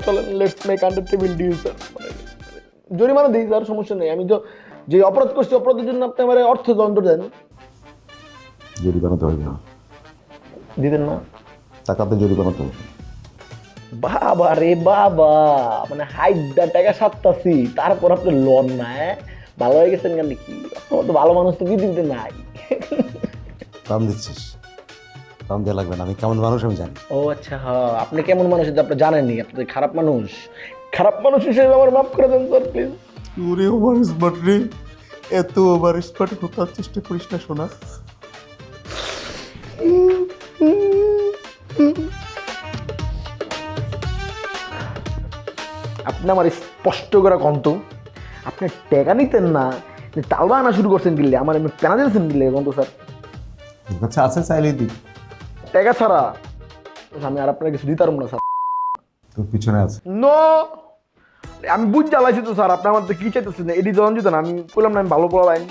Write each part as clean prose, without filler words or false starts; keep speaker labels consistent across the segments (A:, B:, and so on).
A: চলেন let's make আন্ডারটেবিল deal sir. জরিমানা দিই স্যার, সমস্যা নেই। আমি তো যে অপরাধ করছি অপরাধের জন্য আপনি আমার অর্থদণ্ড দেন।
B: জরিমানা তো হবে না,
A: দিতেন না?
B: টাকাতে জরিমানা তো হবে।
A: বাবা রে বাবা, মানে হাইডা টাকা সাতটাছি তারপর আপনি লোন না, ভালো হয়ে গেছেন কেন কি? আপনার তো ভালো মানুষ তো পৃথিবীতে নাই।
B: দাম দিচ্ছিস, দাম দেওয়া লাগবে না। আমি কেমন মানুষ আমি জানি।
A: ও আচ্ছা, হ্যাঁ আপনি কেমন মানুষ এটা আপনি জানেননি, আপনি খারাপ মানুষ। খারাপ মানুষ হিসেবে আমার মাফ করে দেন স্যার প্লিজ।
B: ওরে ওভার স্মার্ট রে, এত ওভার স্মার্ট হতে চেষ্টা করিস না শোনা।
A: আপনি আমার স্পষ্ট করে কন্ত, আপনি টাকা নিতেন না, তালবা আনা শুরু করছেন কিনলে আমার এমনি কেনা দিয়েছেন কিনলে কন্ত স্যার?
B: আচ্ছা আছে, চাইলেই দিই।
A: টাকা ছাড়া আমি আর আপনার কিছু দিতে পারবো না স্যার।
B: তোর পিছনে আছে।
A: নো, আমি বুঝ জ্বালাইছি তো স্যার, আপনি আমার তো কি চাইতেছেন? এডি জন দিতেন, আমি বললাম না আমি ভালো পড়া লাইন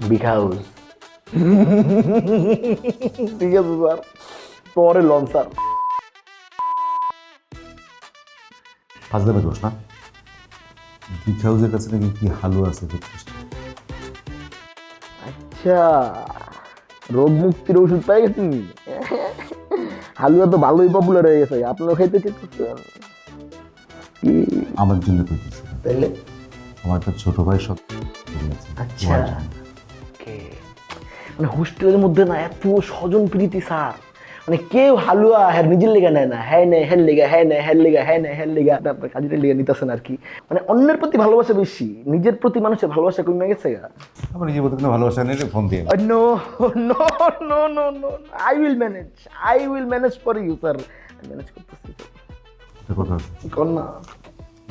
A: বিগ হাউস। ঠিক আছে স্যার, পরে লন স্যার।
B: ফাঁস দেবে দোষ না। বিগ হাউসের কাছে নাকি কি হালুয়া আছে দেখছিস?
A: আচ্ছা, রোগ মুক্তির ওষুধ পাই গেছি। হালুয়া তো ভালোই পপুলার হয়ে গেছে, আপনারা খাইতে চাইতেছেন কি?
B: আমার জন্য করতেছি।
A: তাইলে
B: আমার একটা ছোট ভাই সব আছে।
A: আচ্ছা, ওকে। মানে হোস্টেলের মধ্যে না এত স্বজন প্রীতি স্যার, মানে কেউ হালুয়া হ্যাঁ নিজের লেগে নেয় না, হ্যাঁ নেয় হ্যাঁ লেগা, হ্যাঁ নেয় হ্যাঁ লেগা, হ্যাঁ নেয় হ্যাঁ লেগা, আপনার কাজের লেগে নিতেছেন আর কি। মানে অন্যের প্রতি ভালোবাসা বেশি, নিজের প্রতি মানুষের ভালোবাসা কমে গেছে গা।
B: আমার নিজের প্রতি কোনো ভালোবাসা নেই রে, ফোন দিয়ে।
A: No no no no no, I will manage for you sir, manage করতেছি।
B: একটা কথা আছে,
A: কোন না?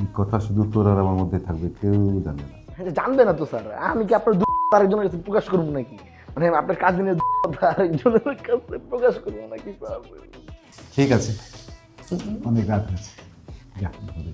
B: এই কথা শুধু তোর আর আমার মধ্যে থাকবে, কেউ জানবে না।
A: জানবে না তো স্যার, আমি কি আপনার আরেকজনের কাছে প্রকাশ করবো নাকি? মানে আপনার কাজিনের আরেকজনের কাছে প্রকাশ করবো নাকি স্যার?
B: ঠিক আছে, অনেক রাত হয়েছে, যা।